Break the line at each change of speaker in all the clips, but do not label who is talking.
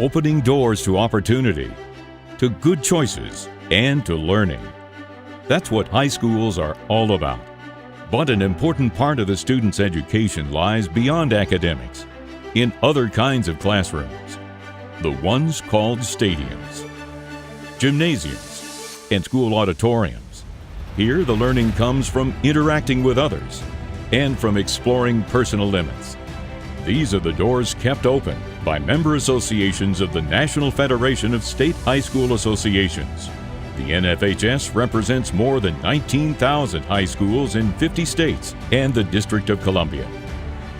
opening doors to opportunity, to good choices, and to learning. That's what high schools are all about. But an important part of the student's education lies beyond academics, in other kinds of classrooms, the ones called stadiums, gymnasiums, and school auditoriums. Here, the learning comes from interacting with others and from exploring personal limits. These are the doors kept open by member associations of the National Federation of State High School Associations. The NFHS represents more than 19,000 high schools in 50 states and the District of Columbia.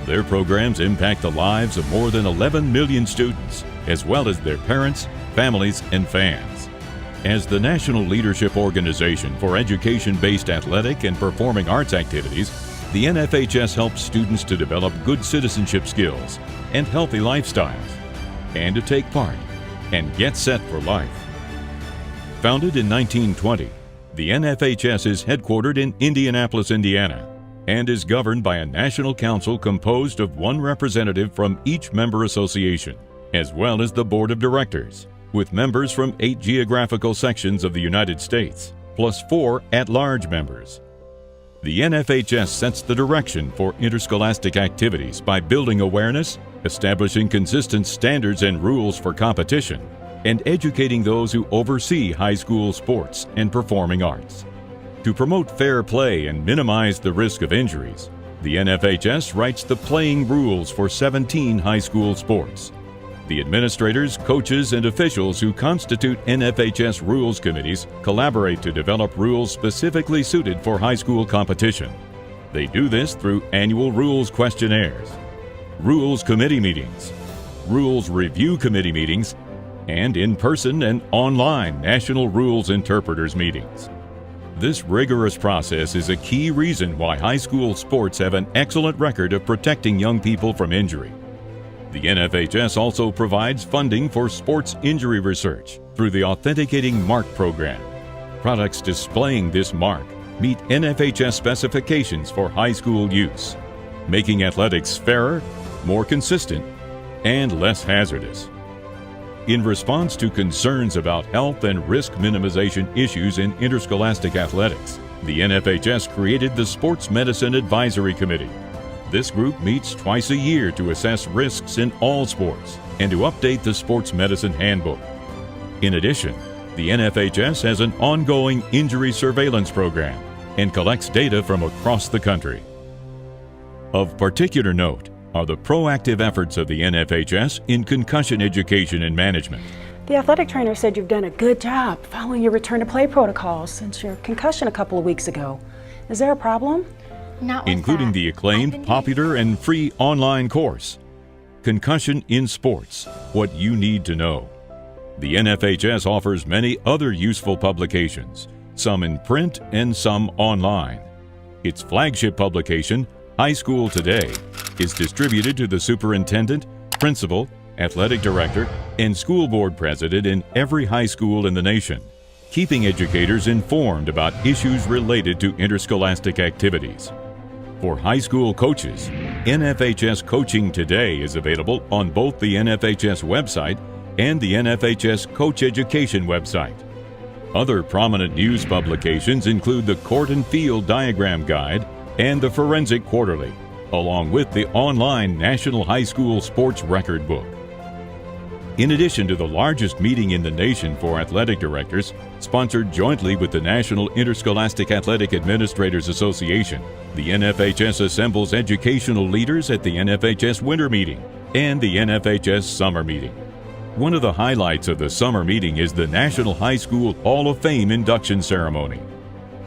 Their programs impact the lives of more than 11 million students, as well as their parents, families, and fans. As the national leadership organization for education-based athletic and performing arts activities, the NFHS helps students to develop good citizenship skills and healthy lifestyles, and to take part and get set for life. Founded in 1920, the NFHS is headquartered in Indianapolis, Indiana, and is governed by a national council composed of one representative from each member association, as well as the board of directors, with members from 8 geographical sections of the United States, plus 4 at-large members. The NFHS sets the direction for interscholastic activities by building awareness, establishing consistent standards and rules for competition, and educating those who oversee high school sports and performing arts. To promote fair play and minimize the risk of injuries, the NFHS writes the playing rules for 17 high school sports. The administrators, coaches, and officials who constitute NFHS rules committees collaborate to develop rules specifically suited for high school competition. They do this through annual rules questionnaires, rules committee meetings, rules review committee meetings, and in-person and online national rules interpreters meetings. This rigorous process is a key reason why high school sports have an excellent record of protecting young people from injury. The NFHS also provides funding for sports injury research through the Authenticating Mark program. Products displaying this mark meet NFHS specifications for high school use, making athletics fairer, more consistent, and less hazardous. In response to concerns about health and risk minimization issues in interscholastic athletics, the NFHS created the Sports Medicine Advisory Committee. This group meets twice a year to assess risks in all sports and to update the Sports Medicine Handbook. In addition, the NFHS has an ongoing injury surveillance program and collects data from across the country. Of particular note are the proactive efforts of the NFHS in concussion education and management.
The athletic trainer said you've done a good job following your return to play protocols since your concussion a couple of weeks ago. Is there a problem?
Including the acclaimed, popular, and free online course, Concussion in Sports, What You Need to Know. The NFHS offers many other useful publications, some in print and some online. Its flagship publication, High School Today, is distributed to the superintendent, principal, athletic director, and school board president in every high school in the nation, keeping educators informed about issues related to interscholastic activities. For high school coaches, NFHS Coaching Today is available on both the NFHS website and the NFHS Coach Education website. Other prominent news publications include the Court and Field Diagram Guide and the Forensic Quarterly, along with the online National High School Sports Record Book. In addition to the largest meeting in the nation for athletic directors, sponsored jointly with the National Interscholastic Athletic Administrators Association, the NFHS assembles educational leaders at the NFHS Winter Meeting and the NFHS Summer Meeting. One of the highlights of the summer meeting is the National High School Hall of Fame induction ceremony.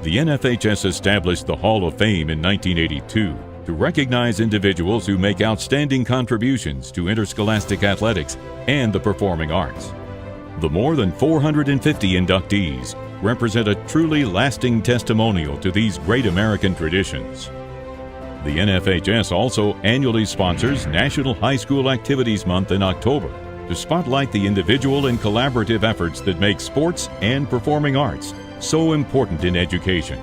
The NFHS established the Hall of Fame in 1982 to recognize individuals who make outstanding contributions to interscholastic athletics and the performing arts. The more than 450 inductees represent a truly lasting testimonial to these great American traditions. The NFHS also annually sponsors National High School Activities Month in October to spotlight the individual and collaborative efforts that make sports and performing arts so important in education.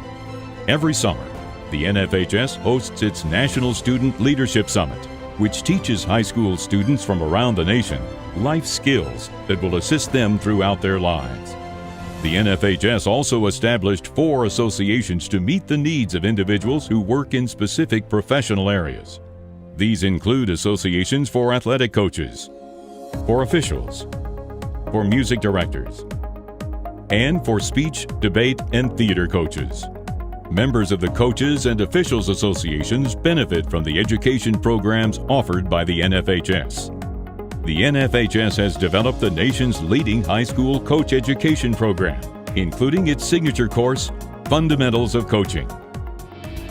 Every summer, the NFHS hosts its National Student Leadership Summit, which teaches high school students from around the nation life skills that will assist them throughout their lives. The NFHS also established 4 associations to meet the needs of individuals who work in specific professional areas. These include associations for athletic coaches, for officials, for music directors, and for speech, debate, and theater coaches. Members of the Coaches and Officials Associations benefit from the education programs offered by the NFHS. The NFHS has developed the nation's leading high school coach education program, including its signature course, Fundamentals of Coaching.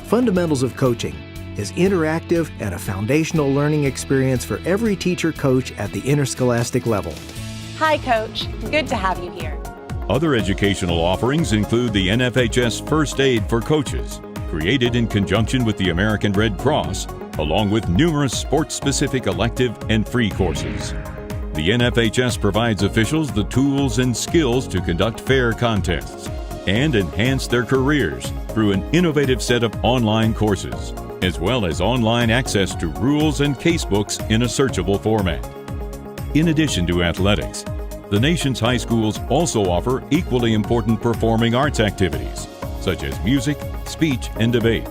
Fundamentals of Coaching is interactive and a foundational learning experience for every teacher coach at the interscholastic level.
Hi, Coach. Good to have you here.
Other educational offerings include the NFHS First Aid for Coaches, created in conjunction with the American Red Cross, along with numerous sports-specific elective and free courses. The NFHS provides officials the tools and skills to conduct fair contests and enhance their careers through an innovative set of online courses, as well as online access to rules and casebooks in a searchable format. In addition to athletics, the nation's high schools also offer equally important performing arts activities, such as music, speech, and debate.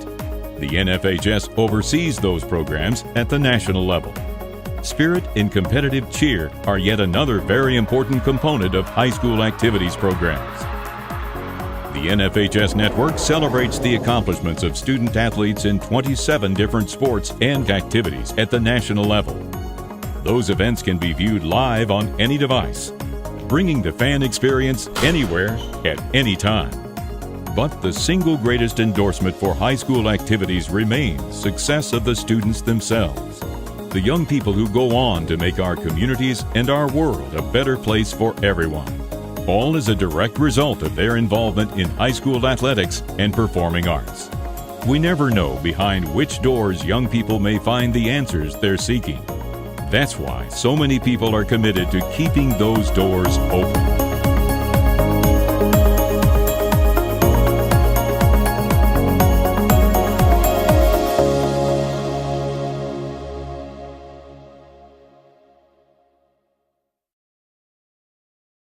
The NFHS oversees those programs at the national level. Spirit and competitive cheer are yet another very important component of high school activities programs. The NFHS network celebrates the accomplishments of student athletes in 27 different sports and activities at the national level. Those events can be viewed live on any device, bringing the fan experience anywhere at any time. But the single greatest endorsement for high school activities remains success of the students themselves, the young people who go on to make our communities and our world a better place for everyone, all as a direct result of their involvement in high school athletics and performing arts. We never know behind which doors young people may find the answers they're seeking. That's why so many people are committed to keeping those doors open.